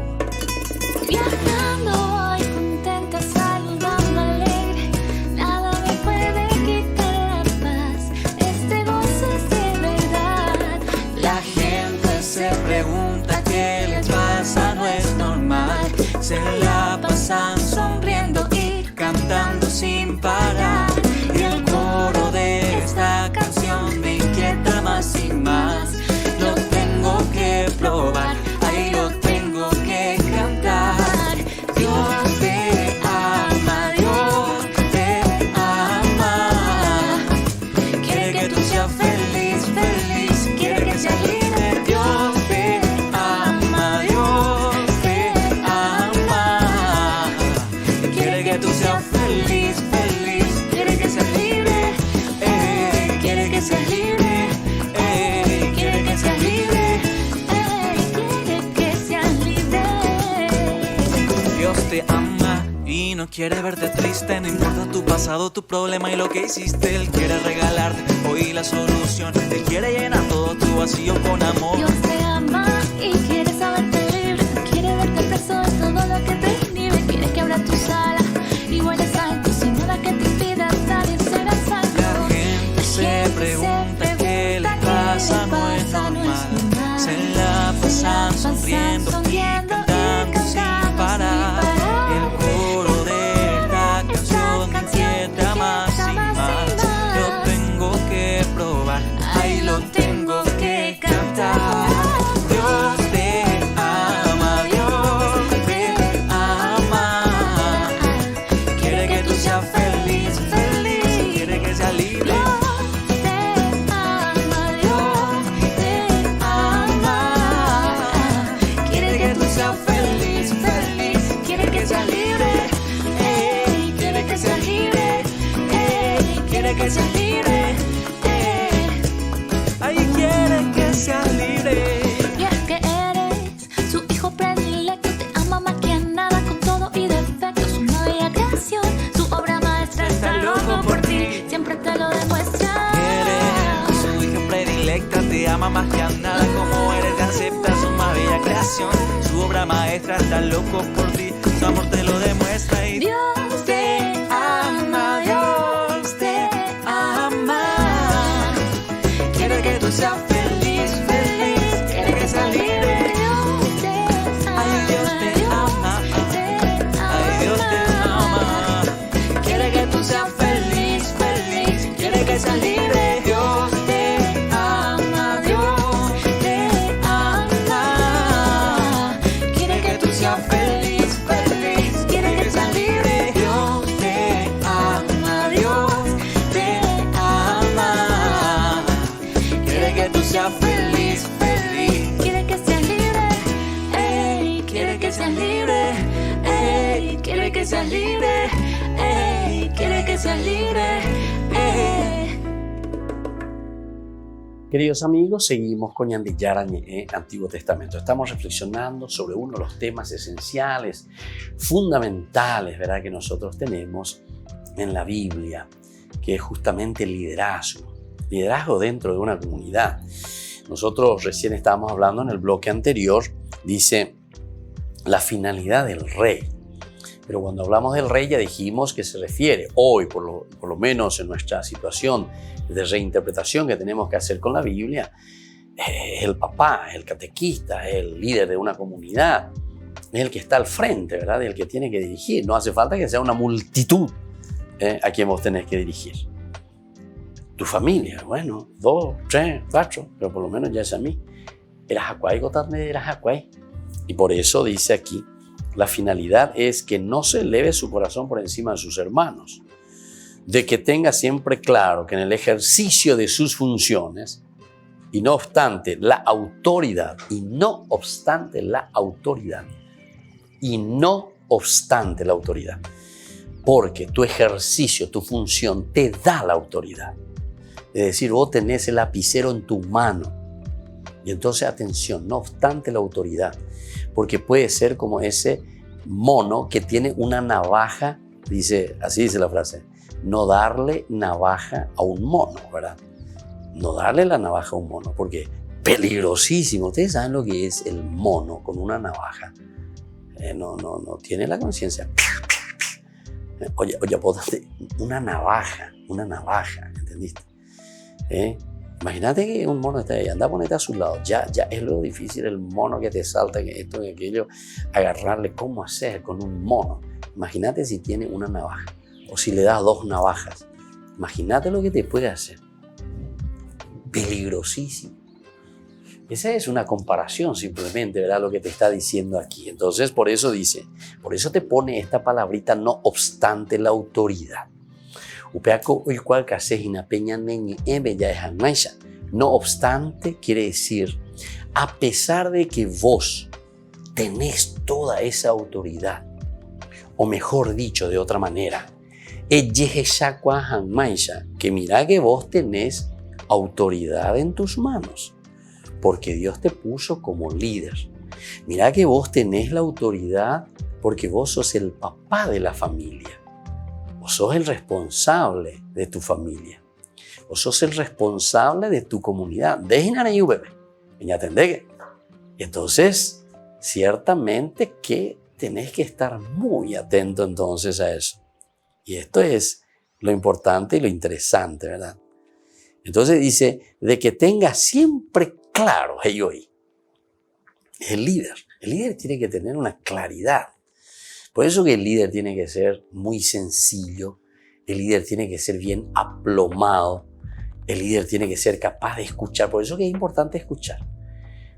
Viajando voy contenta, saludando alegre, nada me puede quitar la paz, este gozo es de verdad. La gente se pregunta qué les pasa, no es normal, se la pasan sonriendo y cantando sin parar. Y el coro de esta canción me inquieta más y más. Lo tengo que probar, ahí lo tengo que cantar. Dios te ama, Dios te ama. Quiere que tú seas feliz, feliz, quiere que seas libre. Dios te ama, Dios te ama. Quiere que tú seas feliz, feliz, quiere que seas libre, quiere que seas libre, quiere que seas libre, Quiere que seas libre. Dios te ama y no quiere verte triste, no importa tu pasado, tu problema y lo que hiciste. Él quiere regalarte hoy la solución, Él quiere llenar todo tu vacío con amor. Dios te ama y quiere saberte libre, quiere verte preso de todo lo que te inhibe, quiere que abra tus alas y vueles alto sin nada que te impida dar y ser a salvo. La gente se pregunta qué les pasa, no es normal, se la pasan sonriendo y cantando sin parar. El coro de esta canción me inquieta más y más. Lo tengo que probar, ahí lo tengo que cantar. Dios te ama, Dios te ama. Quiere que tú seas feliz, feliz, quiere que seas libre. Quiere que tú seas feliz, feliz, quiere que seas libre, quiere que seas libre, quiere que seas libre, ay, quiere que seas libre. Y es que eres su hijo predilecto, te ama más que a nada, con todo y defectos, una bella creación, su obra maestra está loco por ti, siempre te lo demuestra. Eres su hija predilecta, te ama más que a nada, como eres te acepta su más bella creación, su obra maestra está loco por ti, su amor te lo demuestra. Y Dios te ama, Dios te ama. Quiere que tú seas feliz, feliz, quiere que seas libre. Ay, Dios te ama, ay, Dios te ama. Quiere que tú seas feliz, feliz, quiere que seas libre. Dios te ama, Dios te ama. Quiere que tú seas feliz, feliz, quiere que seas libre. Dios te ama, Dios te ama. Quiere que tú seas feliz, feliz, quiere que seas libre, quiere que seas libre, quiere que seas libre, quiere que seas libre. Queridos amigos, seguimos con Ñandillara Ñe'e, Antiguo Testamento. Estamos reflexionando sobre uno de los temas esenciales, fundamentales, ¿verdad?, que nosotros tenemos en la Biblia. que es justamente el liderazgo. Liderazgo dentro de una comunidad. Nosotros recién estábamos hablando en el bloque anterior, dice la finalidad del rey. Pero cuando hablamos del rey ya dijimos que se refiere hoy, por lo menos en nuestra situación de reinterpretación que tenemos que hacer con la Biblia, es el papá, el catequista, el líder de una comunidad, es el que está al frente, ¿verdad? El que tiene que dirigir. No hace falta que sea una multitud a quien vos tenés que dirigir. Tu familia, bueno, 2, 3, 4, pero por lo menos ya es a mí. Y por eso dice aquí, la finalidad es que no se eleve su corazón por encima de sus hermanos, de que tenga siempre claro que en el ejercicio de sus funciones, y no obstante la autoridad, porque tu ejercicio, tu función te da la autoridad. Es decir, vos tenés el lapicero en tu mano. Y entonces, atención, no obstante la autoridad, porque puede ser como ese mono que tiene una navaja, así dice la frase, no darle navaja a un mono, ¿verdad? No darle la navaja a un mono, porque peligrosísimo. Ustedes saben lo que es el mono con una navaja. No tiene la conciencia. Oye, una navaja, ¿entendiste? Imagínate que un mono está ahí, anda a ponerte a su lado. Ya es lo difícil el mono que te salta, que esto y aquello, agarrarle. ¿Cómo hacer con un mono? Imagínate si tiene una navaja, o si le das 2 navajas. Imagínate lo que te puede hacer. Peligrosísimo. Esa es una comparación simplemente, ¿verdad? Lo que te está diciendo aquí. Entonces, por eso te pone esta palabrita, no obstante la autoridad. No obstante quiere decir, a pesar de que vos tenés toda esa autoridad, o mejor dicho de otra manera, que mira que vos tenés autoridad en tus manos, porque Dios te puso como líder. Mira que vos tenés la autoridad porque vos sos el papá de la familia. Vos sos el responsable de tu familia. Vos sos el responsable de tu comunidad. Y entonces, ciertamente que tenés que estar muy atento entonces a eso. Y esto es lo importante y lo interesante, ¿verdad? Entonces dice, de que tenga siempre claro, el líder tiene que tener una claridad. Por eso que el líder tiene que ser muy sencillo, el líder tiene que ser bien aplomado, el líder tiene que ser capaz de escuchar. Por eso que es importante escuchar.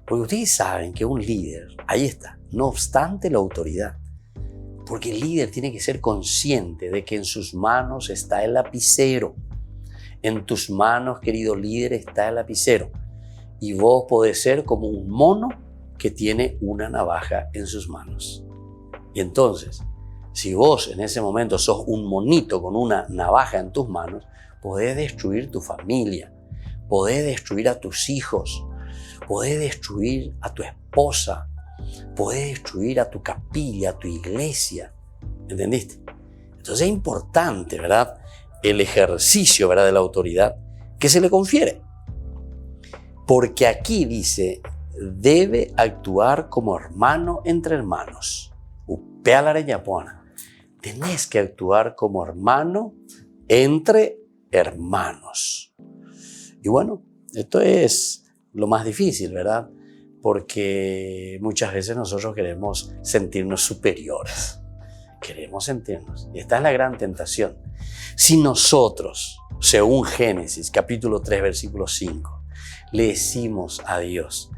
Porque ustedes saben que un líder, ahí está, no obstante la autoridad. Porque el líder tiene que ser consciente de que en sus manos está el lapicero. En tus manos, querido líder, está el lapicero. Y vos podés ser como un mono que tiene una navaja en sus manos. Y entonces, si vos en ese momento sos un monito con una navaja en tus manos, podés destruir tu familia, podés destruir a tus hijos, podés destruir a tu esposa, podés destruir a tu capilla, a tu iglesia. ¿Entendiste? Entonces es importante, ¿verdad?, el ejercicio, ¿verdad?, de la autoridad que se le confiere. Porque aquí dice, debe actuar como hermano entre hermanos. Tenés que actuar como hermano entre hermanos. Y bueno, esto es lo más difícil, ¿verdad? Porque muchas veces nosotros queremos sentirnos superiores. Queremos sentirnos. Y esta es la gran tentación. Si nosotros, según Génesis, capítulo 3, versículo 5, le decimos a Dios,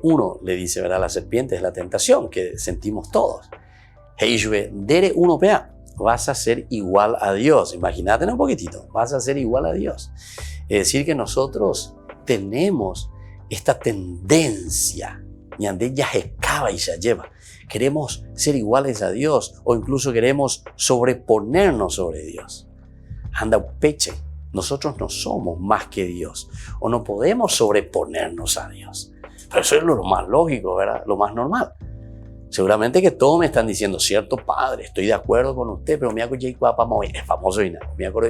uno le dice, ¿verdad?, la serpiente es la tentación que sentimos todos. Vas a ser igual a Dios. Imagínate un poquitito, vas a ser igual a Dios. Es decir, que nosotros tenemos esta tendencia, queremos ser iguales a Dios o incluso queremos sobreponernos sobre Dios. Nosotros no somos más que Dios o no podemos sobreponernos a Dios. Pero eso es lo más lógico, ¿verdad? Lo más normal. Seguramente que todos me están diciendo, cierto padre, estoy de acuerdo con usted, pero me acuerdo es famoso y nada, me acuerdo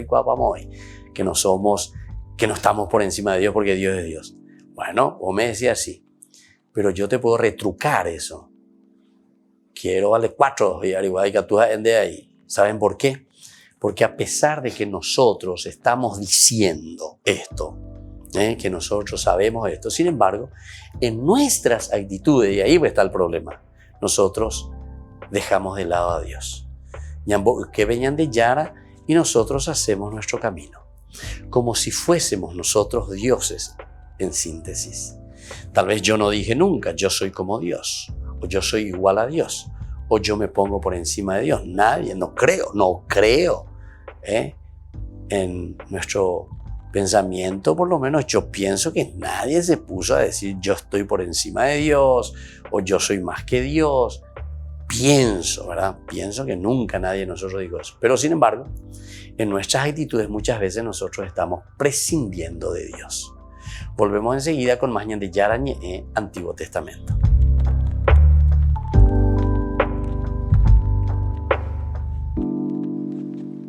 que no somos, que no estamos por encima de Dios porque Dios es Dios. Bueno, vos me decías así, pero yo te puedo retrucar eso. Quiero vale 4 y igual que tú de ahí. ¿Saben por qué? Porque a pesar de que nosotros estamos diciendo esto, que nosotros sabemos esto, sin embargo, en nuestras actitudes, y ahí está el problema, nosotros dejamos de lado a Dios. Que venían de Yara y nosotros hacemos nuestro camino. Como si fuésemos nosotros dioses, en síntesis. Tal vez yo no dije nunca, yo soy como Dios, o yo soy igual a Dios, o yo me pongo por encima de Dios. Nadie, no creo. En nuestro pensamiento, por lo menos, yo pienso que nadie se puso a decir yo estoy por encima de Dios o yo soy más que Dios. Pienso, ¿verdad? Pienso que nunca nadie de nosotros dijo eso. Pero sin embargo, en nuestras actitudes muchas veces nosotros estamos prescindiendo de Dios. Volvemos enseguida con más de Yarañe, Antiguo Testamento.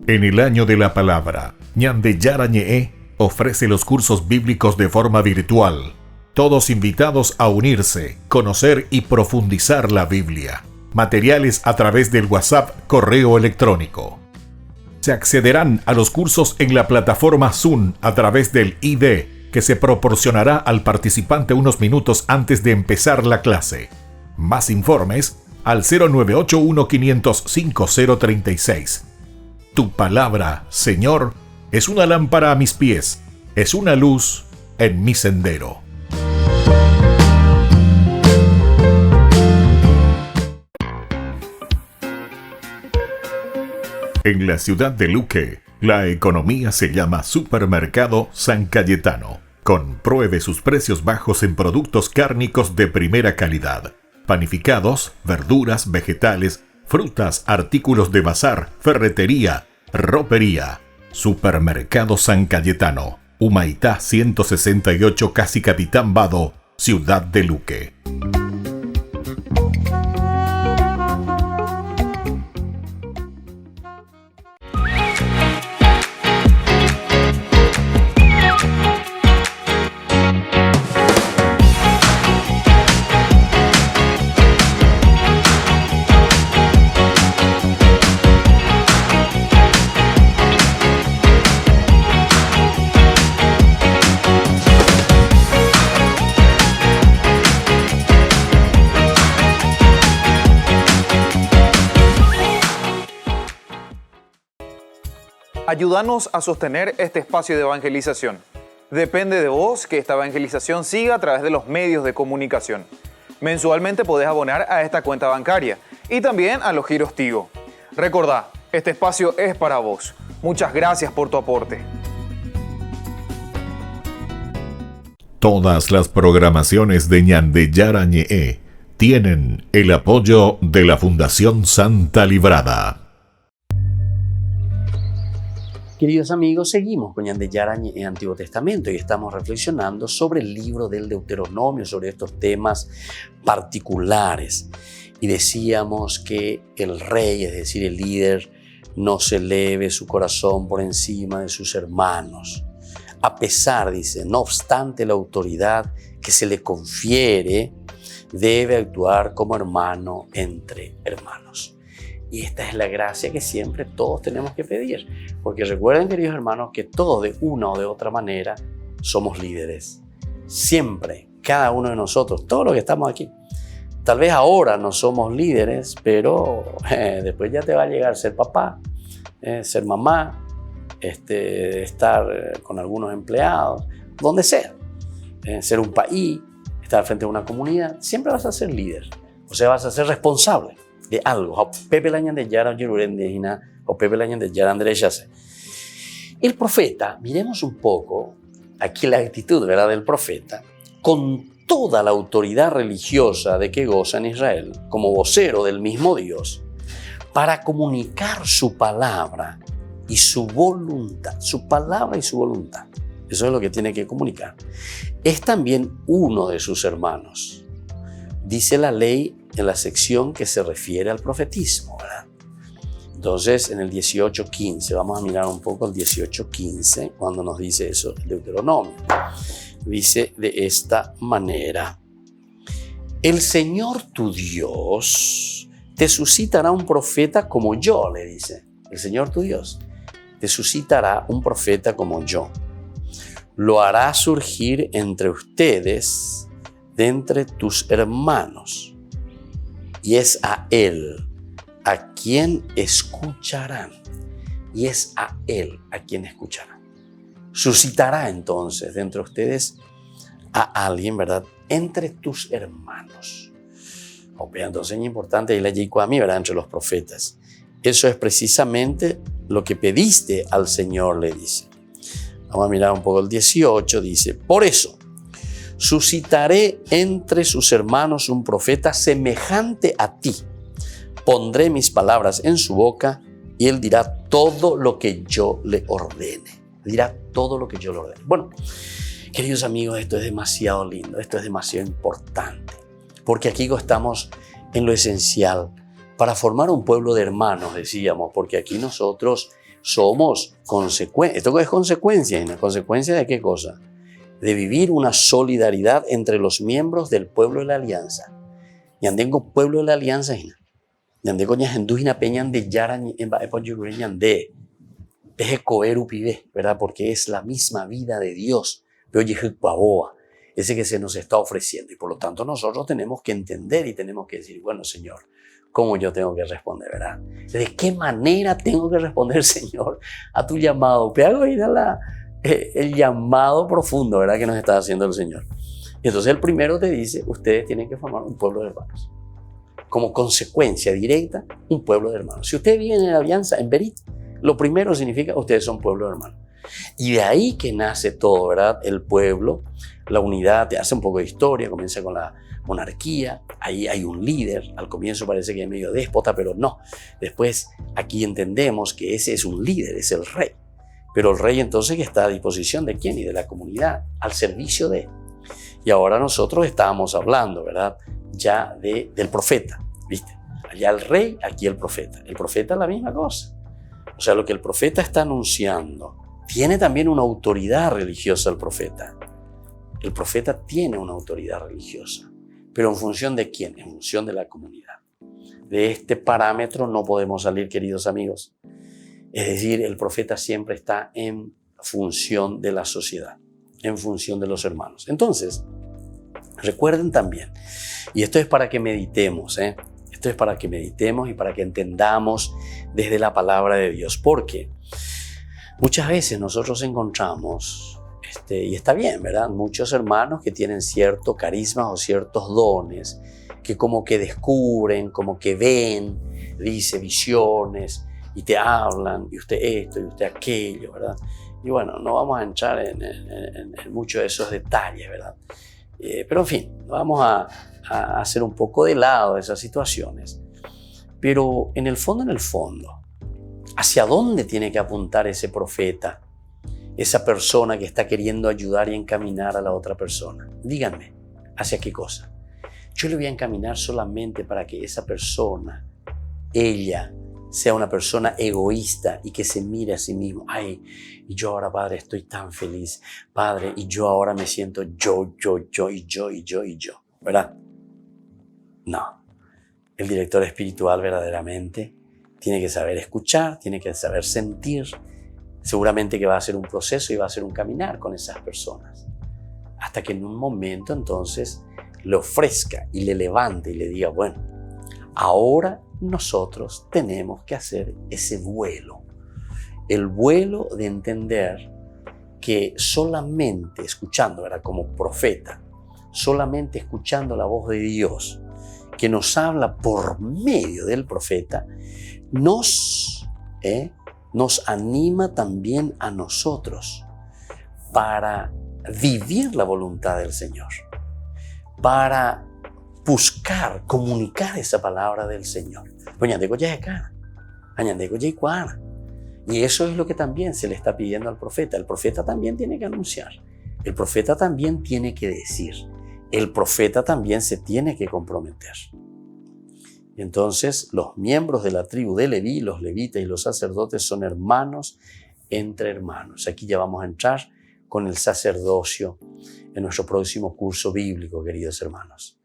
En el año de la palabra, Ñande Yarañe ofrece los cursos bíblicos de forma virtual. Todos invitados a unirse, conocer y profundizar la Biblia. Materiales a través del WhatsApp, correo electrónico. Se accederán a los cursos en la plataforma Zoom a través del ID, que se proporcionará al participante unos minutos antes de empezar la clase. Más informes al 0981-500-5036. Tu palabra, Señor, es una lámpara a mis pies, es una luz en mi sendero. En la ciudad de Luque, la economía se llama Supermercado San Cayetano. Compruebe sus precios bajos en productos cárnicos de primera calidad. Panificados, verduras, vegetales, frutas, artículos de bazar, ferretería, ropería. Supermercado San Cayetano, Humaitá 168, Casi Capitán Vado, Ciudad de Luque. Ayúdanos a sostener este espacio de evangelización. Depende de vos que esta evangelización siga a través de los medios de comunicación. Mensualmente podés abonar a esta cuenta bancaria y también a los giros Tigo. Recordá, este espacio es para vos. Muchas gracias por tu aporte. Todas las programaciones de Ñande Yarañe tienen el apoyo de la Fundación Santa Librada. Queridos amigos, seguimos con Ñande Yarañe en Antiguo Testamento y estamos reflexionando sobre el libro del Deuteronomio, sobre estos temas particulares. Y decíamos que el rey, es decir, el líder, no se eleve su corazón por encima de sus hermanos. A pesar, dice, no obstante la autoridad que se le confiere, debe actuar como hermano entre hermanos. Y esta es la gracia que siempre todos tenemos que pedir. Porque recuerden, queridos hermanos, que todos de una o de otra manera somos líderes. Siempre, cada uno de nosotros, todos los que estamos aquí. Tal vez ahora no somos líderes, pero después ya te va a llegar ser papá, ser mamá, estar con algunos empleados, donde sea. Ser un país, estar frente a una comunidad. Siempre vas a ser líder. O sea, vas a ser responsable de algo. El profeta, miremos un poco aquí la actitud, ¿verdad?, del profeta, con toda la autoridad religiosa de que goza en Israel, como vocero del mismo Dios, para comunicar su palabra y su voluntad, su palabra y su voluntad. Eso es lo que tiene que comunicar. Es también uno de sus hermanos. dice la ley en la sección que se refiere al profetismo, ¿verdad? Entonces, en el 18:15, vamos a mirar un poco el 18:15, cuando nos dice eso el Deuteronomio. Dice de esta manera: el Señor tu Dios te suscitará un profeta como yo, le dice. El Señor tu Dios te suscitará un profeta como yo. Lo hará surgir entre ustedes, de entre tus hermanos, y es a él a quien escucharán. Y es a él a quien escucharán. Suscitará entonces de entre ustedes a alguien, ¿verdad? Entre tus hermanos. Entonces es importante, y la llegó a mí, ¿verdad? Entre los profetas. Eso es precisamente lo que pediste al Señor, le dice. Vamos a mirar un poco el 18, dice: por eso, suscitaré entre sus hermanos un profeta semejante a ti. Pondré mis palabras en su boca y él dirá todo lo que yo le ordene. Dirá todo lo que yo le ordene. Bueno, queridos amigos, esto es demasiado lindo, esto es demasiado importante, porque aquí estamos en lo esencial para formar un pueblo de hermanos, decíamos, porque aquí nosotros somos consecuencia. ¿Esto es consecuencia? ¿Y una consecuencia de qué cosa? De vivir una solidaridad entre los miembros del pueblo de la alianza. Y andengo pueblo de la alianza, yande coña hendujina peñan de yaran en baepoyureñan de coeru pibe, ¿verdad? Porque es la misma vida de Dios, pero yehupaboa, ese que se nos está ofreciendo. Y por lo tanto nosotros tenemos que entender y tenemos que decir: bueno, Señor, ¿cómo yo tengo que responder, verdad? ¿De qué manera tengo que responder, Señor, a tu llamado? Te hago ir a el llamado profundo, ¿verdad?, que nos está haciendo el Señor. Y entonces el primero te dice: ustedes tienen que formar un pueblo de hermanos. Como consecuencia directa, un pueblo de hermanos. Si ustedes viven en la alianza, en Berit, lo primero significa ustedes son pueblo de hermanos. Y de ahí que nace todo, ¿verdad? El pueblo, la unidad, te hace un poco de historia, comienza con la monarquía, ahí hay un líder, al comienzo parece que es medio déspota, pero no. Después aquí entendemos que ese es un líder, es el rey. Pero el rey entonces que está a disposición de quién y de la comunidad, al servicio de. Y ahora nosotros estábamos hablando, ¿verdad?, ya del profeta, ¿viste? Allá el rey, aquí el profeta. El profeta es la misma cosa. O sea, lo que el profeta está anunciando tiene también una autoridad religiosa el profeta. El profeta tiene una autoridad religiosa. ¿Pero en función de quién? En función de la comunidad. De este parámetro no podemos salir, queridos amigos. Es decir, el profeta siempre está en función de la sociedad, en función de los hermanos. Entonces, recuerden también, y esto es para que meditemos, esto es para que meditemos y para que entendamos desde la palabra de Dios, porque muchas veces nosotros encontramos, y está bien, ¿verdad?, muchos hermanos que tienen cierto carisma o ciertos dones, que como que descubren, como que ven, dice visiones, y te hablan, y usted esto, y usted aquello, ¿verdad? Y bueno, no vamos a entrar en muchos de esos detalles, ¿verdad? Pero en fin, vamos a hacer un poco de lado esas situaciones. Pero en el fondo, ¿hacia dónde tiene que apuntar ese profeta? Esa persona que está queriendo ayudar y encaminar a la otra persona. Díganme, ¿hacia qué cosa? Yo le voy a encaminar solamente para que esa persona, ella, sea una persona egoísta y que se mire a sí mismo. Ay, y yo ahora, Padre, estoy tan feliz. Padre, y yo ahora me siento yo, ¿verdad? No. El director espiritual verdaderamente tiene que saber escuchar, tiene que saber sentir. Seguramente que va a ser un proceso y va a ser un caminar con esas personas. Hasta que en un momento entonces le ofrezca y le levante y le diga: bueno, ahora nosotros tenemos que hacer ese vuelo. El vuelo de entender que solamente escuchando, ¿verdad?, como profeta, solamente escuchando la voz de Dios que nos habla por medio del profeta, nos anima también a nosotros para vivir la voluntad del Señor, para buscar, comunicar esa palabra del Señor. Y eso es lo que también se le está pidiendo al profeta. El profeta también tiene que anunciar. El profeta también tiene que decir. el profeta también se tiene que comprometer. Y entonces los miembros de la tribu de Leví, los levitas y los sacerdotes son hermanos entre hermanos. Aquí ya vamos a entrar con el sacerdocio en nuestro próximo curso bíblico, queridos hermanos.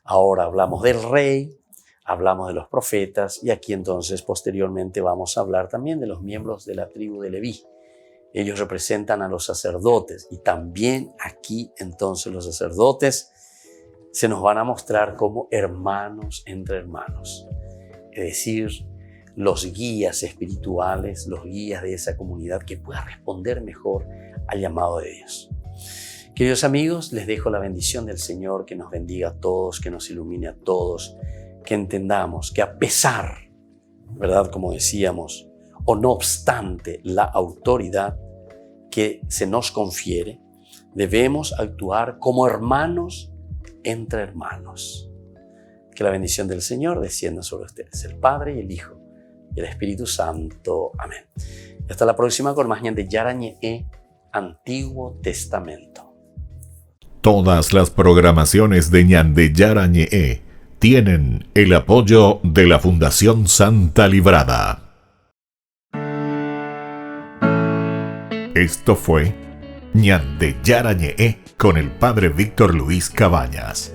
Ahora hablamos del rey, hablamos de los profetas y aquí entonces posteriormente vamos a hablar también de los miembros de la tribu de Leví. Ellos representan a los sacerdotes y también aquí entonces los sacerdotes se nos van a mostrar como hermanos entre hermanos. Es decir, los guías espirituales, los guías de esa comunidad que pueda responder mejor al llamado de Dios. Queridos amigos, les dejo la bendición del Señor, que nos bendiga a todos, que nos ilumine a todos, que entendamos que a pesar, ¿verdad? Como decíamos, o no obstante la autoridad que se nos confiere, debemos actuar como hermanos entre hermanos. Que la bendición del Señor descienda sobre ustedes, el Padre y el Hijo y el Espíritu Santo. Amén. Hasta la próxima con más Ñande Yarañe Antiguo Testamento. Todas las programaciones de Ñande Yarañe tienen el apoyo de la Fundación Santa Librada. Esto fue Ñande Yarañe con el Padre Víctor Luis Cabañas.